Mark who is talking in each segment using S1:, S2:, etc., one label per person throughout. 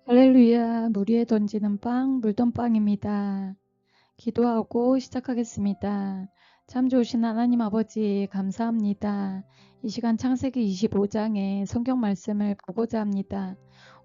S1: 할렐루야, 물 위에 던지는 빵, 물돈빵입니다. 기도하고 시작하겠습니다. 참 좋으신 하나님 아버지, 감사합니다. 이 시간 창세기 25장의 성경 말씀을 보고자 합니다.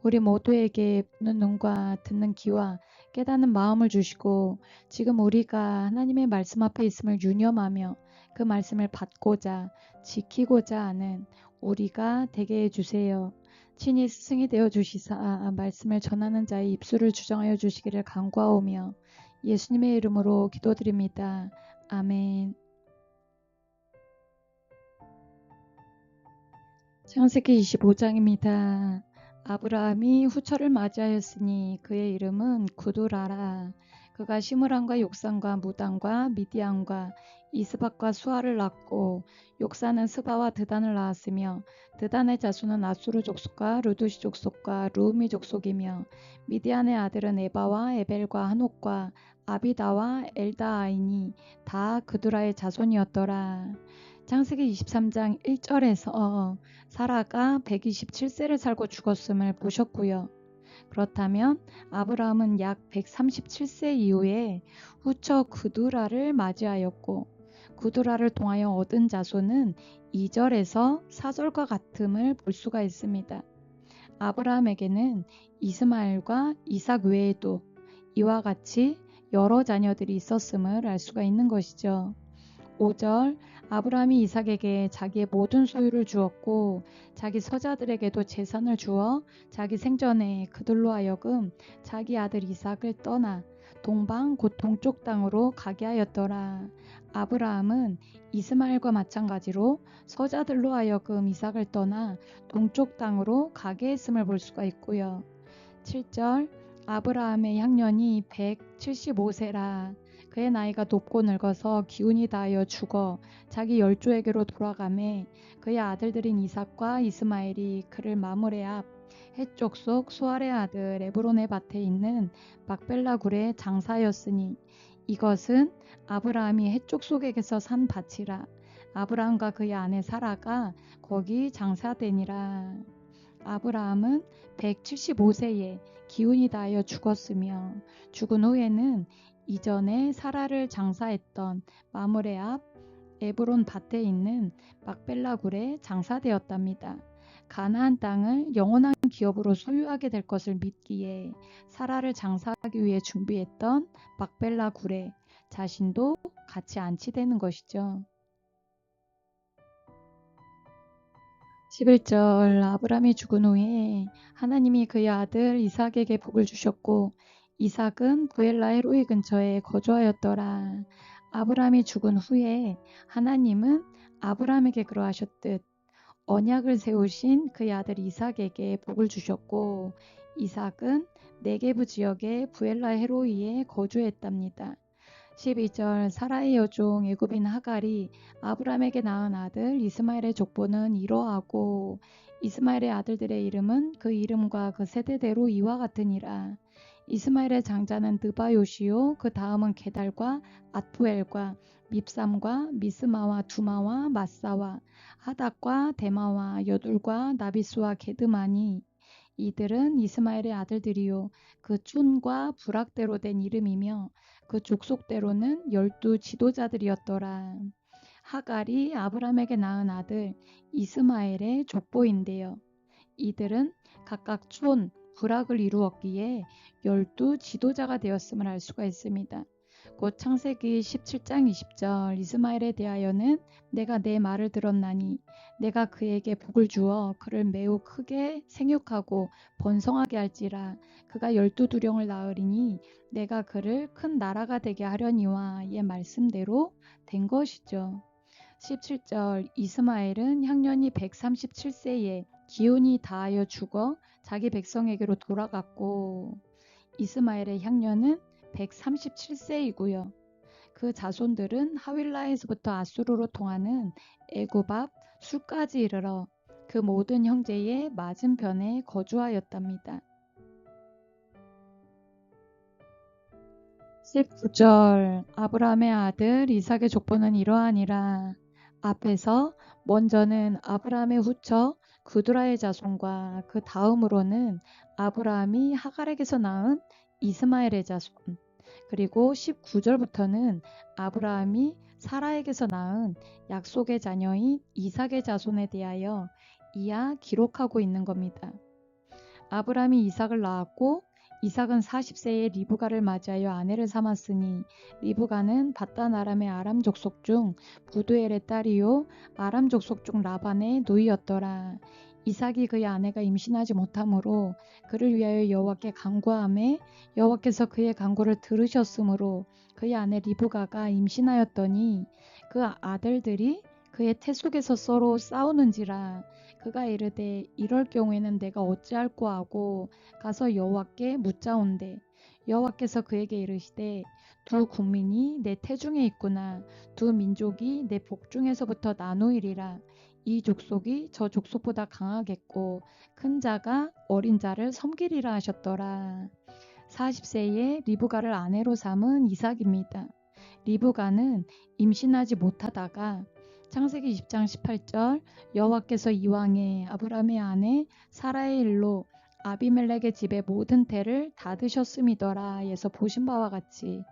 S1: 우리 모두에게 보는 눈과 듣는 귀와 깨닫는 마음을 주시고, 지금 우리가 하나님의 말씀 앞에 있음을 유념하며 그 말씀을 받고자, 지키고자 하는 우리가 되게 해주세요. 친히 스승이 되어 주시사 말씀을 전하는 자의 입술을 주정하여 주시기를 간구하오며 예수님의 이름으로 기도드립니다. 아멘. 창세기 25장입니다. 아브라함이 후처를 맞이하였으니 그의 이름은 구두라라. 그가 시므람과 욕산과 무단과 미디안과 이스박과 수아를 낳고 욕산은 스바와 드단을 낳았으며 드단의 자손은 아수르 족속과 루두시 족속과 루미 족속이며 미디안의 아들은 에바와 에벨과 한옥과 아비다와 엘다아이니 다 그두라의 자손이었더라. 창세기 23장 1절에서 사라가 127세를 살고 죽었음을 보셨고요. 그렇다면 아브라함은 약 137세 이후에 후처 구두라를 맞이하였고 구두라를 통하여 얻은 자손은 2절에서 4절과 같음을 볼 수가 있습니다. 아브라함에게는 이스마엘과 이삭 외에도 이와 같이 여러 자녀들이 있었음을 알 수가 있는 것이죠. 5절 아브라함이 이삭에게 자기의 모든 소유를 주었고 자기 서자들에게도 재산을 주어 자기 생전에 그들로 하여금 자기 아들 이삭을 떠나 동방 곧 동쪽 땅으로 가게 하였더라. 아브라함은 이스마엘과 마찬가지로 서자들로 하여금 이삭을 떠나 동쪽 땅으로 가게 했음을 볼 수가 있고요. 7절 아브라함의 향년이 175세라. 그의 나이가 높고 늙어서 기운이 다하여 죽어 자기 열조에게로 돌아가매 그의 아들들인 이삭과 이스마엘이 그를 마므레 앞 해쪽 속 수알의 아들 에브론의 밭에 있는 막벨라 굴에 장사하였으니 이것은 아브라함이 해쪽 속에게서 산 밭이라. 아브라함과 그의 아내 사라가 거기 장사되니라. 아브라함은 175세에 기운이 다하여 죽었으며 죽은 후에는 이전에 사라를 장사했던 마므레 앞 에브론 밭에 있는 막벨라 굴에 장사되었답니다. 가나안 땅을 영원한 기업으로 소유하게 될 것을 믿기에 사라를 장사하기 위해 준비했던 막벨라 굴에 자신도 같이 안치되는 것이죠. 11절 아브라함이 죽은 후에 하나님이 그의 아들 이삭에게 복을 주셨고 이삭은 부엘라 헤로이 근처에 거주하였더라. 아브라함이 죽은 후에 하나님은 아브라함에게 그러하셨듯 언약을 세우신 그의 아들 이삭에게 복을 주셨고 이삭은 네게부 지역의 부엘라 헤로이에 거주했답니다. 12절 사라의 여종 애굽인 하갈이 아브라함에게 낳은 아들 이스마엘의 족보는 이러하고 이스마엘의 아들들의 이름은 그 이름과 그 세대대로 이와 같으니라. 이스마엘의 장자는 느바요시요 그 다음은 게달과 앗부엘과 밉삼과 미스마와 두마와 마사와 하닥과 데마와 여둘과 나비스와 게드마니 이들은 이스마엘의 아들들이요 그 쭌과 부락대로 된 이름이며 그 족속대로는 12 지도자들이었더라. 하갈이 아브라함에게 낳은 아들 이스마엘의 족보인데요. 이들은 각각 촌, 부락을 이루었기에 12 지도자가 되었음을 알 수가 있습니다. 곧 창세기 17장 20절 이스마엘에 대하여는 내가 내 말을 들었나니 내가 그에게 복을 주어 그를 매우 크게 생육하고 번성하게 할지라 그가 12두령을 낳으리니 내가 그를 큰 나라가 되게 하려니와의 말씀대로 된 것이죠. 17절 이스마엘은 향년이 137세에 기운이 다하여 죽어 자기 백성에게로 돌아갔고 이스마엘의 향년은 137세이고요. 그 자손들은 하윌라에서부터 아수르로 통하는 애굽 앞 술까지 이르러 그 모든 형제의 맞은편에 거주하였답니다. 19절 아브라함의 아들 이삭의 족보는 이러하니라. 앞에서 먼저는 아브라함의 후처 구두라의 자손과 그 다음으로는 아브라함이 하갈에게서 낳은 이스마엘의 자손, 그리고 19절부터는 아브라함이 사라에게서 낳은 약속의 자녀인 이삭의 자손에 대하여 이하 기록하고 있는 겁니다. 아브라함이 이삭을 낳았고 이삭은 40세에 리브가를 맞이하여 아내를 삼았으니 리브가는 밧단 아람의 아람 족속 중 부두엘의 딸이요 아람 족속 중 라반의 누이였더라. 이삭이 그의 아내가 임신하지 못하므로 그를 위하여 여호와께 간구하매 여호와께서 그의 간구를 들으셨으므로 그의 아내 리브가가 임신하였더니 그 아들들이 그의 태 속에서 서로 싸우는지라. 그가 이르되 이럴 경우에는 내가 어찌할꼬 하고 가서 여호와께 묻자온대. 여호와께서 그에게 이르시되 두 국민이 내 태중에 있구나. 두 민족이 내 복중에서부터 나누이리라. 이 족속이 저 족속보다 강하겠고 큰 자가 어린 자를 섬기리라 하셨더라. 40세에 리브가를 아내로 삼은 이삭입니다. 리브가는 임신하지 못하다가 창세기 20장 18절 여호와께서 이왕에 아브라함의 아내 사라의 일로 아비멜렉의 집의 모든 태를 다 드셨음이더라 에서 보신 바와 같이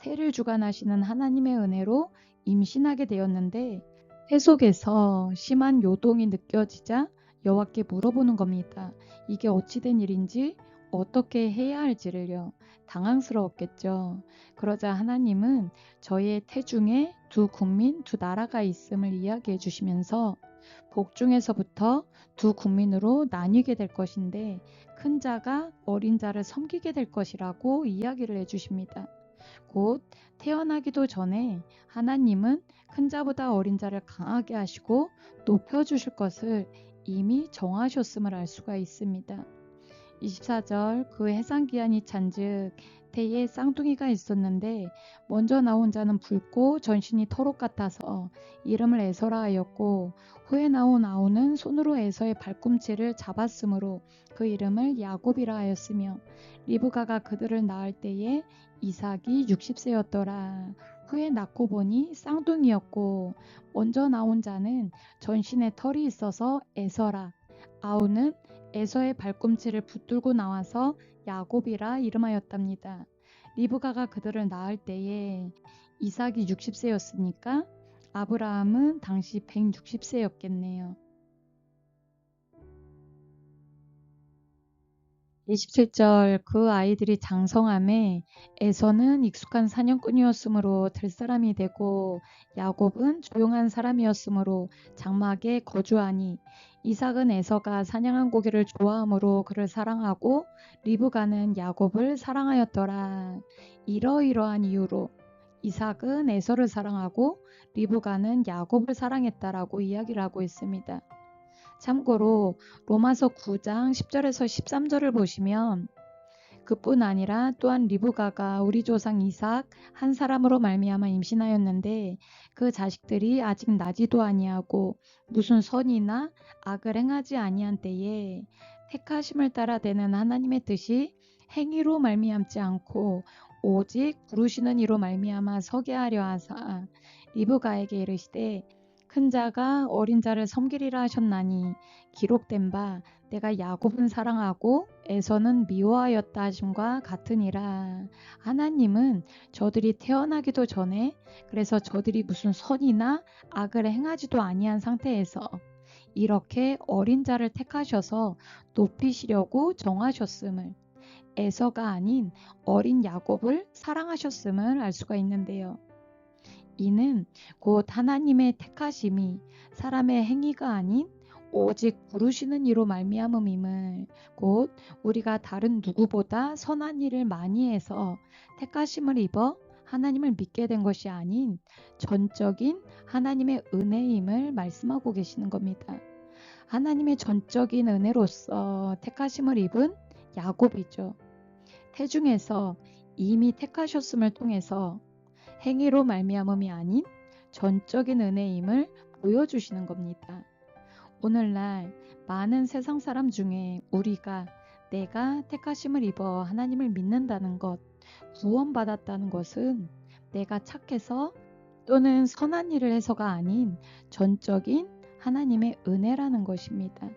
S1: 태를 주관하시는 하나님의 은혜로 임신하게 되었는데 태 속에서 심한 요동이 느껴지자 여호와께 물어보는 겁니다. 이게 어찌된 일인지 어떻게 해야 할지를요. 당황스러웠겠죠. 그러자 하나님은 저의 태중에 두 국민, 두 나라가 있음을 이야기해 주시면서 복중에서부터 두 국민으로 나뉘게 될 것인데 큰 자가 어린 자를 섬기게 될 것이라고 이야기를 해 주십니다. 곧 태어나기도 전에 하나님은 큰 자보다 어린 자를 강하게 하시고 높여주실 것을 이미 정하셨음을 알 수가 있습니다. 24절 그 해산기한이 찬즉 태에 쌍둥이가 있었는데 먼저 나온 자는 붉고 전신이 터록 같아서 이름을 에서라 하였고 후에 나온 아우는 손으로 에서의 발꿈치를 잡았으므로 그 이름을 야곱이라 하였으며 리브가가 그들을 낳을 때에 이삭이 60세였더라. 후에 낳고 보니 쌍둥이였고 먼저 나온 자는 전신에 털이 있어서 에서라, 아우는 에서의 발꿈치를 붙들고 나와서 야곱이라 이름하였답니다. 리브가가 그들을 낳을 때에 이삭이 60세였으니까 아브라함은 당시 160세였겠네요. 27절 그 아이들이 장성함에 에서는 익숙한 사냥꾼이었으므로 될 사람이 되고 야곱은 조용한 사람이었으므로 장막에 거주하니 이삭은 에서가 사냥한 고기를 좋아하므로 그를 사랑하고 리브가는 야곱을 사랑하였더라. 이러이러한 이유로 이삭은 에서를 사랑하고 리브가는 야곱을 사랑했다라고 이야기를 하고 있습니다. 참고로 로마서 9장 10절에서 13절을 보시면 그뿐 아니라 또한 리브가가 우리 조상 이삭 한 사람으로 말미암아 임신하였는데 그 자식들이 아직 나지도 아니하고 무슨 선이나 악을 행하지 아니한 때에 택하심을 따라 되는 하나님의 뜻이 행위로 말미암지 않고 오직 부르시는 이로 말미암아 서게 하려 하사 리브가에게 이르시되 큰 자가 어린 자를 섬기리라 하셨나니 기록된 바 내가 야곱은 사랑하고 에서는 미워하였다 하심과 같으니라. 하나님은 저들이 태어나기도 전에 그래서 저들이 무슨 선이나 악을 행하지도 아니한 상태에서 이렇게 어린 자를 택하셔서 높이시려고 정하셨음을 에서가 아닌 어린 야곱을 사랑하셨음을 알 수가 있는데요. 이는 곧 하나님의 택하심이 사람의 행위가 아닌 오직 부르시는 이로 말미암음임을 곧 우리가 다른 누구보다 선한 일을 많이 해서 택하심을 입어 하나님을 믿게 된 것이 아닌 전적인 하나님의 은혜임을 말씀하고 계시는 겁니다. 하나님의 전적인 은혜로서 택하심을 입은 야곱이죠. 태중에서 이미 택하셨음을 통해서 행위로 말미암음이 아닌 전적인 은혜임을 보여주시는 겁니다. 오늘날 많은 세상 사람 중에 우리가 내가 택하심을 입어 하나님을 믿는다는 것, 구원받았다는 것은 내가 착해서 또는 선한 일을 해서가 아닌 전적인 하나님의 은혜라는 것입니다.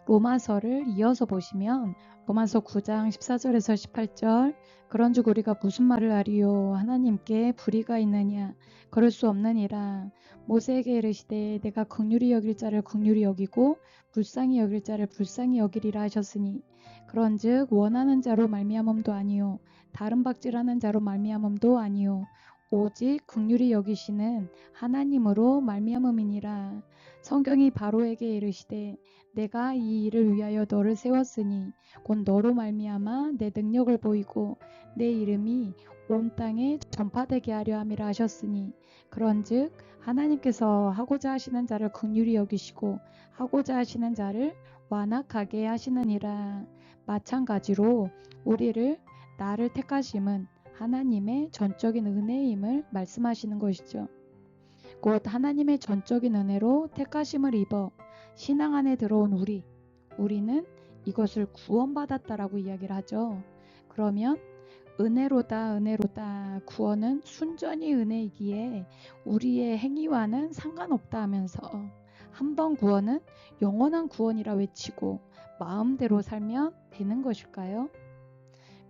S1: 로마서를 이어서 보시면 로마서 9장 14절에서 18절 그런즉 우리가 무슨 말을 하리요 하나님께 불의가 있느냐 그럴 수 없느니라 모세에게 이르시되 내가 긍휼히 여길 자를 긍휼히 여기고 불쌍히 여길 자를 불쌍히 여기리라 하셨으니 그런즉 원하는 자로 말미암음도 아니요 다른 박질하는 자로 말미암음도 아니요 오직 긍휼히 여기시는 하나님으로 말미암음이니라. 성경이 바로에게 이르시되 내가 이 일을 위하여 너를 세웠으니 곧 너로 말미암아 내 능력을 보이고 내 이름이 온 땅에 전파되게 하려 함이라 하셨으니 그런즉 하나님께서 하고자 하시는 자를 긍휼히 여기시고 하고자 하시는 자를 완악하게 하시느니라. 마찬가지로 우리를 나를 택하심은 하나님의 전적인 은혜임을 말씀하시는 것이죠. 곧 하나님의 전적인 은혜로 택하심을 입어 신앙 안에 들어온 우리는 이것을 구원받았다라고 이야기를 하죠. 그러면 은혜로다 구원은 순전히 은혜이기에 우리의 행위와는 상관없다 하면서 한 번 구원은 영원한 구원이라 외치고 마음대로 살면 되는 것일까요?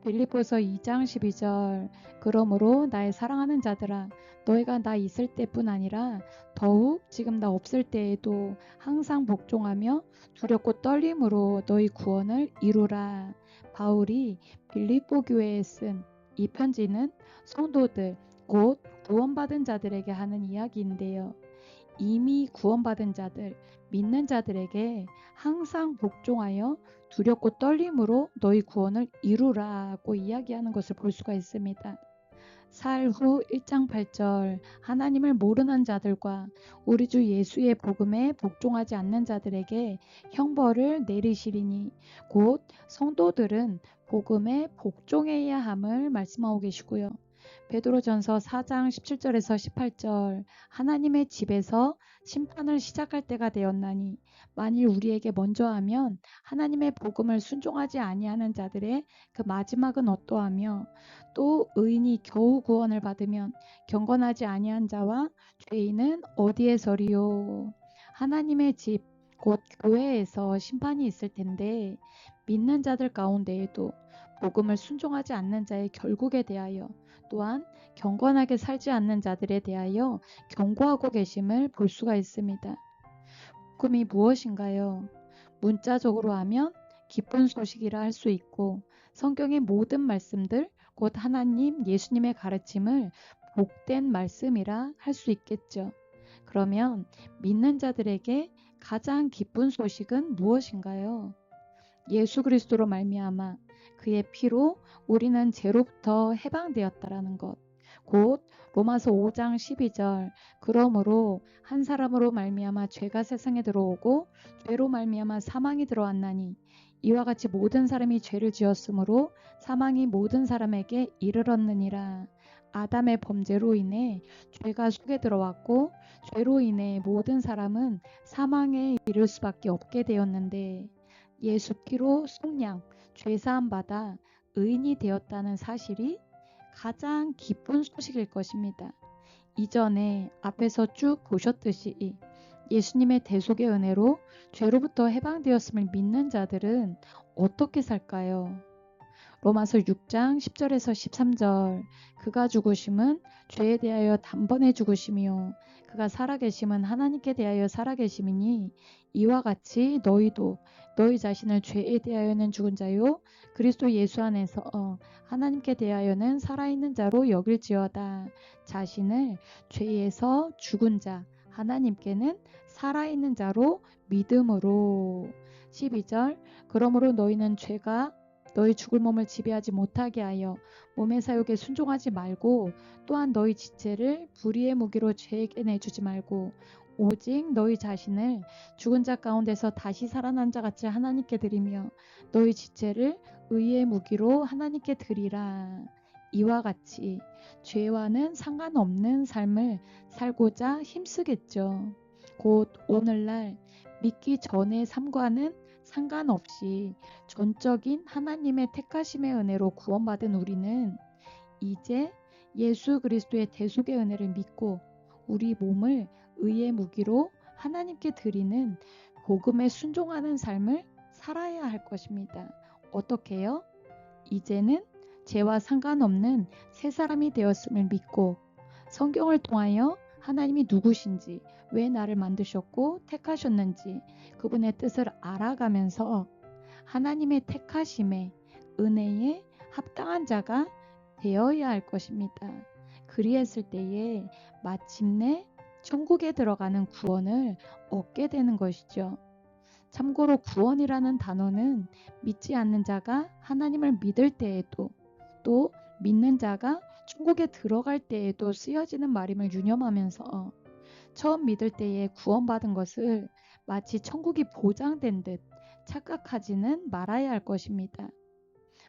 S1: 빌립보서 2장 12절 그러므로 나의 사랑하는 자들아 너희가 나 있을 때뿐 아니라 더욱 지금 나 없을 때에도 항상 복종하며 두렵고 떨림으로 너희 구원을 이루라. 바울이 빌립보 교회에 쓴 이 편지는 성도들 곧 구원받은 자들에게 하는 이야기인데요. 이미 구원받은 자들, 믿는 자들에게 항상 복종하여 두렵고 떨림으로 너희 구원을 이루라고 이야기하는 것을 볼 수가 있습니다. 사흘 후 1장 8절 하나님을 모르는 자들과 우리 주 예수의 복음에 복종하지 않는 자들에게 형벌을 내리시리니 곧 성도들은 복음에 복종해야 함을 말씀하고 계시고요. 베드로전서 4장 17절에서 18절 하나님의 집에서 심판을 시작할 때가 되었나니 만일 우리에게 먼저 하면 하나님의 복음을 순종하지 아니하는 자들의 그 마지막은 어떠하며 또 의인이 겨우 구원을 받으면 경건하지 아니한 자와 죄인은 어디에 서리요. 하나님의 집 곧 교회에서 심판이 있을 텐데 믿는 자들 가운데에도 복음을 순종하지 않는 자의 결국에 대하여 또한 경건하게 살지 않는 자들에 대하여 경고하고 계심을 볼 수가 있습니다. 복음이 무엇인가요? 문자적으로 하면 기쁜 소식이라 할 수 있고 성경의 모든 말씀들 곧 하나님 예수님의 가르침을 복된 말씀이라 할 수 있겠죠. 그러면 믿는 자들에게 가장 기쁜 소식은 무엇인가요? 예수 그리스도로 말미암아 그의 피로 우리는 죄로부터 해방되었다라는 것. 곧 로마서 5장 12절 그러므로 한 사람으로 말미암아 죄가 세상에 들어오고 죄로 말미암아 사망이 들어왔나니 이와 같이 모든 사람이 죄를 지었으므로 사망이 모든 사람에게 이르렀느니라. 아담의 범죄로 인해 죄가 속에 들어왔고 죄로 인해 모든 사람은 사망에 이를 수밖에 없게 되었는데 예수 피로 속량 죄사함 받아 의인이 되었다는 사실이 가장 기쁜 소식일 것입니다. 이전에 앞에서 쭉 보셨듯이 예수님의 대속의 은혜로 죄로부터 해방되었음을 믿는 자들은 어떻게 살까요? 로마서 6장 10절에서 13절 그가 죽으심은 죄에 대하여 단번에 죽으심이요 그가 살아계심은 하나님께 대하여 살아계심이니 이와 같이 너희도 너희 자신을 죄에 대하여는 죽은 자요 그리스도 예수 안에서 하나님께 대하여는 살아있는 자로 여길지어다. 자신을 죄에서 죽은 자 하나님께는 살아있는 자로 믿음으로 12절 그러므로 너희는 죄가 너희 죽을 몸을 지배하지 못하게 하여 몸의 사욕에 순종하지 말고 또한 너희 지체를 불의의 무기로 죄에게 내주지 말고 오직 너희 자신을 죽은 자 가운데서 다시 살아난 자 같이 하나님께 드리며 너희 지체를 의의 무기로 하나님께 드리라. 이와 같이 죄와는 상관없는 삶을 살고자 힘쓰겠죠. 곧 오늘날 믿기 전의 삶과는 상관없이 전적인 하나님의 택하심의 은혜로 구원받은 우리는 이제 예수 그리스도의 대속의 은혜를 믿고 우리 몸을 의의 무기로 하나님께 드리는 복음에 순종하는 삶을 살아야 할 것입니다. 어떻게요? 이제는 죄와 상관없는 새 사람이 되었음을 믿고 성경을 통하여 하나님이 누구신지, 왜 나를 만드셨고 택하셨는지 그분의 뜻을 알아가면서 하나님의 택하심에, 은혜에 합당한 자가 되어야 할 것입니다. 그리했을 때에 마침내 천국에 들어가는 구원을 얻게 되는 것이죠. 참고로 구원이라는 단어는 믿지 않는 자가 하나님을 믿을 때에도, 또 믿는 자가 천국에 들어갈 때에도 쓰여지는 말임을 유념하면서 처음 믿을 때에 구원받은 것을 마치 천국이 보장된 듯 착각하지는 말아야 할 것입니다.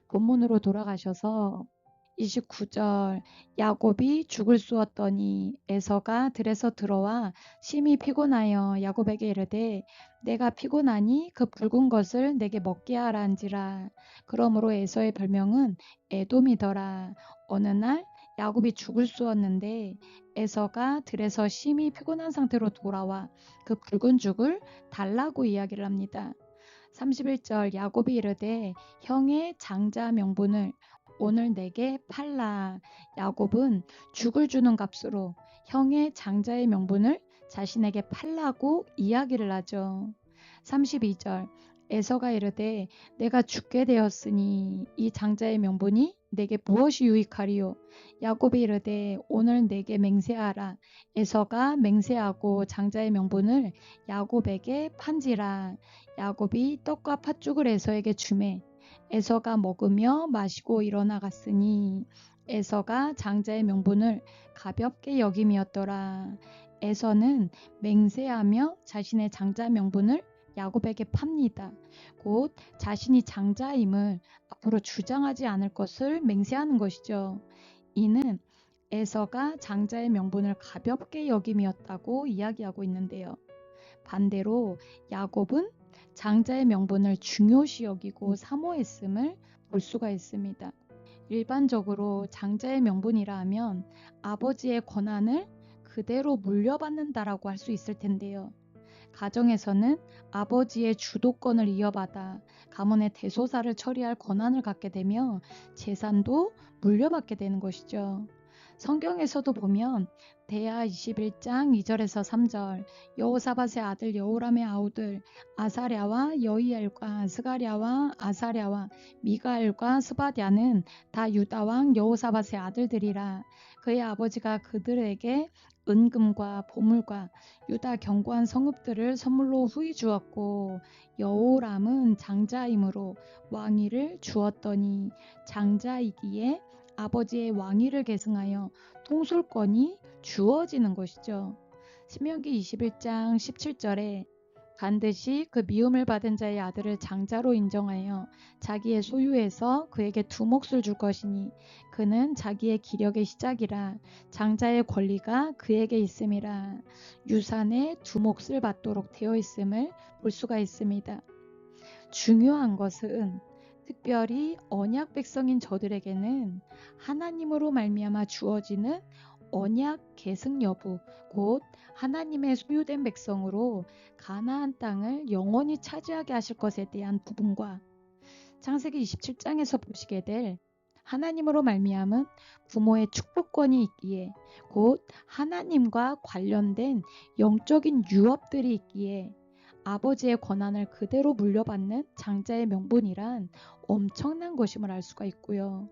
S1: 본문으로 돌아가셔서 29절, 야곱이 죽을 쑤었더니 에서가 들에서 들어와 심히 피곤하여 야곱에게 이르되 내가 피곤하니 그 붉은 것을 내게 먹게 하라 한지라. 그러므로 에서의 별명은 에돔이더라. 어느 날 야곱이 죽을 쑤었는데 에서가 들에서 심히 피곤한 상태로 돌아와 그 붉은 죽을 달라고 이야기를 합니다. 31절, 야곱이 이르되 형의 장자 명분을 오늘 내게 팔라. 야곱은 죽을 주는 값으로 형의 장자의 명분을 자신에게 팔라고 이야기를 하죠. 32절, 에서가 이르되 내가 죽게 되었으니 이 장자의 명분이 내게 무엇이 유익하리요? 야곱이 이르되 오늘 내게 맹세하라. 에서가 맹세하고 장자의 명분을 야곱에게 판지라. 야곱이 떡과 팥죽을 에서에게 주매 에서가 먹으며 마시고 일어나갔으니 에서가 장자의 명분을 가볍게 여김이었더라. 에서는 맹세하며 자신의 장자 명분을 야곱에게 팝니다. 곧 자신이 장자임을 앞으로 주장하지 않을 것을 맹세하는 것이죠. 이는 에서가 장자의 명분을 가볍게 여김이었다고 이야기하고 있는데요. 반대로 야곱은 장자의 명분을 중요시 여기고 사모했음을 볼 수가 있습니다. 일반적으로 장자의 명분이라 하면 아버지의 권한을 그대로 물려받는다라고 할 수 있을 텐데요. 가정에서는 아버지의 주도권을 이어받아 가문의 대소사를 처리할 권한을 갖게 되며 재산도 물려받게 되는 것이죠. 성경에서도 보면 대하 21장 2절에서 3절, 여호사밧의 아들 여호람의 아우들 아사랴와 여이엘과 스가랴와 아사랴와 미가엘과 스바랴는 다 유다왕 여호사밧의 아들들이라. 그의 아버지가 그들에게 은금과 보물과 유다 견고한 성읍들을 선물로 후히 주었고 여호람은 장자이므로 왕위를 주었더니 장자이기에 아버지의 왕위를 계승하여 통솔권이 주어지는 것이죠. 신명기 21장 17절에 반드시 그 미움을 받은 자의 아들을 장자로 인정하여 자기의 소유에서 그에게 두 몫을 줄 것이니 그는 자기의 기력의 시작이라. 장자의 권리가 그에게 있음이라. 유산의 두 몫을 받도록 되어 있음을 볼 수가 있습니다. 중요한 것은 특별히 언약 백성인 저들에게는 하나님으로 말미암아 주어지는 언약 계승 여부, 곧 하나님의 소유된 백성으로 가나안 땅을 영원히 차지하게 하실 것에 대한 부분과 창세기 27장에서 보시게 될 하나님으로 말미암은 부모의 축복권이 있기에, 곧 하나님과 관련된 영적인 유업들이 있기에 아버지의 권한을 그대로 물려받는 장자의 명분이란 엄청난 것임을 알 수가 있고요.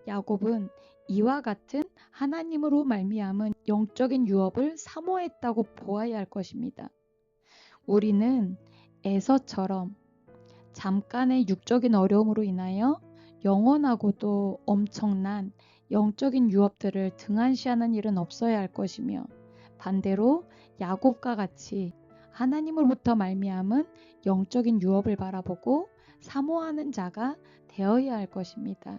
S1: 야곱은 이와 같은 하나님으로 말미암은 영적인 유업을 사모했다고 보아야 할 것입니다. 우리는 에서처럼 잠깐의 육적인 어려움으로 인하여 영원하고도 엄청난 영적인 유업들을 등한시하는 일은 없어야 할 것이며, 반대로 야곱과 같이 하나님으로부터 말미암은 영적인 유업을 바라보고 사모하는 자가 되어야 할 것입니다.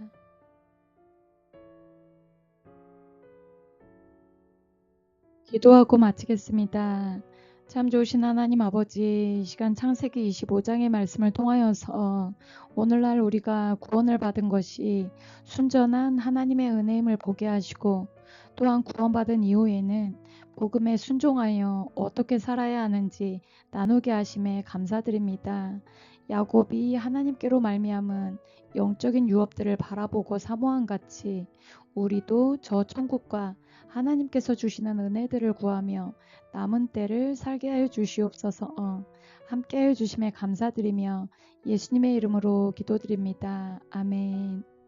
S1: 기도하고 마치겠습니다. 참 좋으신 하나님 아버지, 이 시간 창세기 25장의 말씀을 통하여서 오늘날 우리가 구원을 받은 것이 순전한 하나님의 은혜임을 보게 하시고 또한 구원받은 이후에는 복음에 순종하여 어떻게 살아야 하는지 나누게 하심에 감사드립니다. 야곱이 하나님께로 말미암은 영적인 유업들을 바라보고 사모한 같이 우리도 저 천국과 하나님께서 주시는 은혜들을 구하며 남은 때를 살게 하여 주시옵소서. 함께 하여 주심에 감사드리며 예수님의 이름으로 기도드립니다. 아멘.